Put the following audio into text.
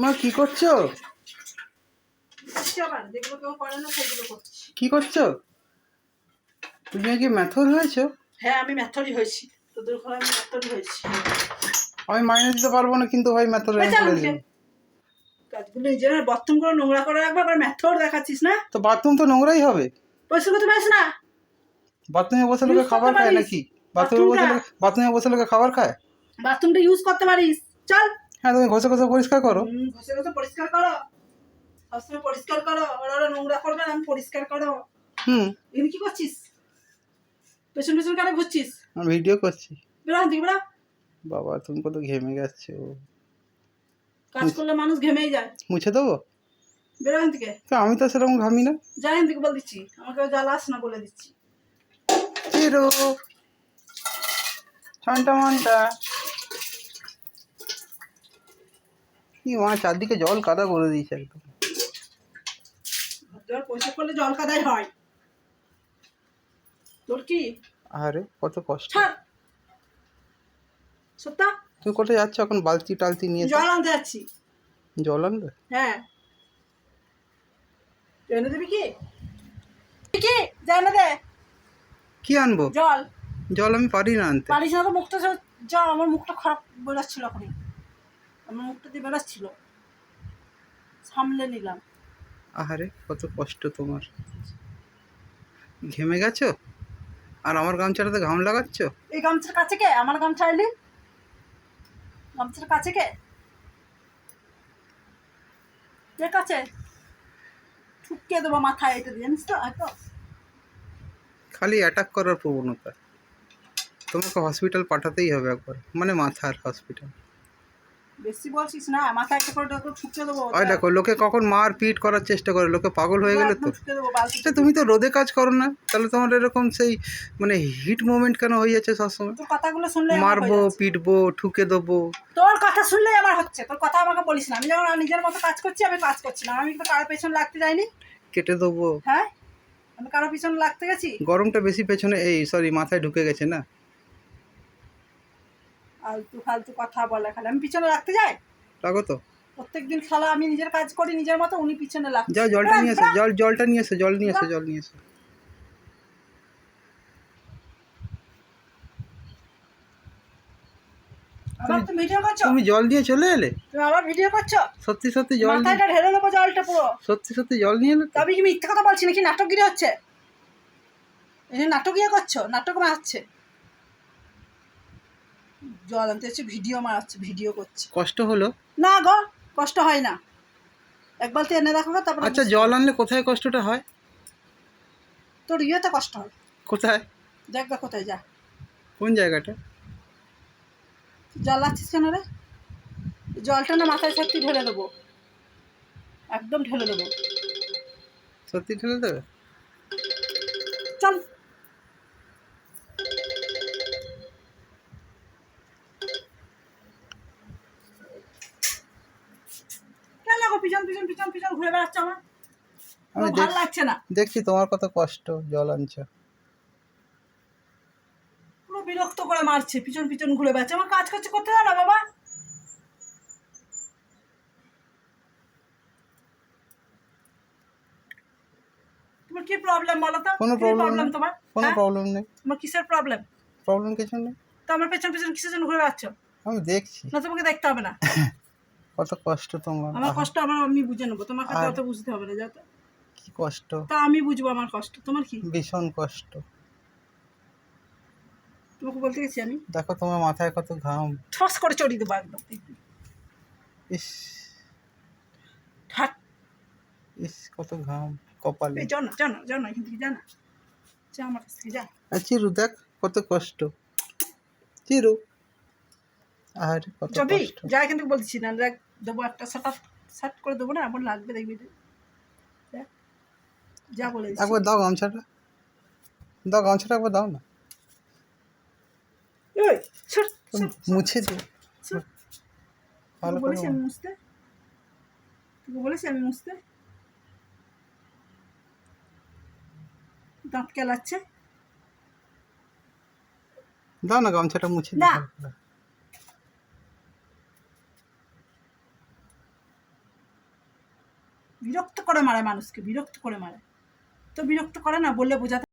মা কি করছো? কি করছো? তুমি কি ম্যাথর হয়েছো? হ্যাঁ আমি ম্যাথরই হয়েছি, তোদের ঘরে আমি ম্যাথরই হয়েছি। আমি মাইনে দিতে পারবো না, কিন্তু ভাই ম্যাথর কাজগুলো নিজের বাথরুম করে নোংরা করে রাখবে, আবার ম্যাথর দেখাচ্ছিস না? তো বাথরুম তো নোংরাই হবে। পরিষ্কার করতে পারিস না? বাথরুমে বসে লোকে খাবার খায় নাকি? বাথরুমে বসে লোকে খাবার খায়? বাথরুমটা ইউজ করতে পারিস, চল। হ্যাঁ, তুমি ঘষে ঘষে পরিষ্কার করো। ঘষে ঘষে পরিষ্কার করো, সবসময় পরিষ্কার করো। ওরা নোংরা করবে না, আমি পরিষ্কার করো। এখানে কি করছিস? পেছন পেছন কেন ঘুরছিস? আমি ভিডিও করছি। বেরো দিকে বেরো। বাবা তুমি কত ঘেমে গেছো। কাজ করলে মানুষ ঘেমেই যায়। মুছে দেবো? বেরো থেকে। আমি তো সেরকম ঘামি না। যাই থেকে বল দিচ্ছি, আমাকে জ্বালাস না বলে দিচ্ছি। চিরো ঠান্ডা মান্টা কি মা, চারদিকে জল কাদা করে দিয়েছে একদম। জল পরিষ্কার করলে জল কাদাই হয়। তোর কি? আরে কত কষ্ট। সত্যা তুমি কোথায় যাচ্ছ এখন? বালতি টালতি নিয়ে জল আনতে যাচ্ছি। জল আনবে? হ্যাঁ এনে দিবি কি? কি জানা দে। কি আনবো? জল। জল আমি পারি না আনতে। পারিস না তো মুখটা যা, আমার মুখটা খারাপ বেরোচ্ছিল এখনই, আমার মুখটা দিয়ে বেরোচ্ছিল, সামলে নিলাম। আহারে কত কষ্ট তোমার, ঘেমে গেছো আর আমার গামছাটাতে ঘাম লাগাচ্ছ। এই গামছার কাছে কে? আমার গামছা এলি, গামছার কাছে কে? কে কাছে? ঠুকিয়ে দেবো মাথায়, এটা দিয়ে জানিস তো। এত খালি অ্যাটাক করার প্রবণতা। তোমাকে হসপিটাল পাঠাতেই হবে একবার, মানে মাথার হসপিটাল। বেশি বলছিস না, মাথায় একটা করে ঠুকিয়ে দেবো। ওই দেখো লোকে কখন মার পিট করার চেষ্টা করে, লোকে পাগল হয়ে গেলে তো। তুমি তো রোদে কাজ করো না, তাহলে তোমার এরকম সেই মানে হিট মোমেন্ট কেন হয়ে যাচ্ছে সবসময়? তোর কথাগুলো শুনলে মারবো, পিটবো, ঠুকে দেবো। তোর কথা শুনলেই আমার হচ্ছে, তোর কথা আমাকে বলিস না। আমি যখন নিজের মতো কাজ করছি, আমি কাজ করছি না। আমি তো কারোর পেছনে লাগতে যাইনি। কেটে দেবো। হ্যাঁ আমি কারোর পিছনে লাগতে গেছি? গরমটা বেশি পেছনে মাথায় ঢুকে গেছে না। ফালতু ফালতু কথা বলে খালি। আমি পিছনে লাগতে যাই? লাগো তো। প্রত্যেকদিন খালা আমি নিজের কাজ করি নিজের মতো, উনি পিছনে লাগছে। যাও জলটা নিয়ে এসো, জলটা নিয়ে এসো, জল নিয়ে এসো, জল নিয়ে এসো। তুমি জল দিয়ে চলে এলে? তুমি আবার ভিডিও করছো? সত্যি সত্যি জল মাথাটা ঢেলে নেবো জলটা পুরো। সত্যি সত্যি জল নিয়ে এলে? তবে কি মিথ্যা কথা বলছি নাকি নাটকগিরি হচ্ছে? এই নাটকীয় করছো, নাটক মারাচ্ছে। জল আনতে হচ্ছে, ভিডিও মারাচ্ছে, ভিডিও করছে। কষ্ট হলো না গো, কষ্ট হয় না। এক বালতি এনে রাখো, তারপর। আচ্ছা জল আনলে কোথায় কষ্টটা হয়? তোর ইয়েতে কষ্ট হয়। কোথায়? দেখ গা কোথায়, যা। কোন জায়গাটা? জল আছিস কেন রে? জলটা না মাথায় সত্যি ঢেলে দেবো, একদম ঢেলে দেবো। সত্যি ঢেলে দেবে? চল। কেন গো পিছন পিছন পিছন পিছন ঘুরে বেড়াচ্ছ? আমার ভালো লাগছে না। দেখছি তোমার কত কষ্ট, জল আনছো। পুরো বিরক্ত করে মারছে, পিছন পিছন ঘুরে বেড়াচ্ছে। আমার কাজ করছে, করতে দাও না বাবা। তোমার কি প্রবলেম বলো তো? কোনো প্রবলেম নেই, তোমার কোনো প্রবলেম নেই। তোমার কিসের প্রবলেম? প্রবলেম কিছু নেই। তো আমার পেছন পেছন কিসের জন্য ঘুরে বেড়াচ্ছ? আমি দেখছি। না তোমাকে দেখতে হবে না। কত কষ্ট তোমার। আমার কষ্ট আমি বুঝে নেবো, তোমাকে তো অত বুঝতে হবে না। যাও তো। কি কষ্ট? তা আমি বুঝবো আমার কষ্ট, তোমার কি? ভীষণ কষ্ট। তোমাকে বলতে গেছি আমি? দেখো তোমার মাথায় কত ঘাম। ঠস করে চড়িয়ে দেবো একদম। ইস ঠাট। ইস কত ঘাম কপালে। জানা জানা জানা, এখান থেকে জানা, যা আমার কাছ থেকে যা। চিরু দেখ কত কষ্ট, চিরু। আর কত কষ্ট। যা এখান থেকে বলছি না, দেখ দেবো একটা শার্ট করে দেবো না, এমন লাগবে দেখবি। যা বলে একবার দাও গামছাটা, দাও গামছাটা একবার দাও না। মুছে দে। ভালো বলেছি আমি মুছতে, তোকে বলেছি আমি মুছতে। দাঁত কেলাচ্ছে। দাও না গামছাটা মুছে দে। বিরক্ত করে মারে মানুষকে, বিরক্ত করে মারে। তো বিরক্ত করে না, বললে বোঝাতে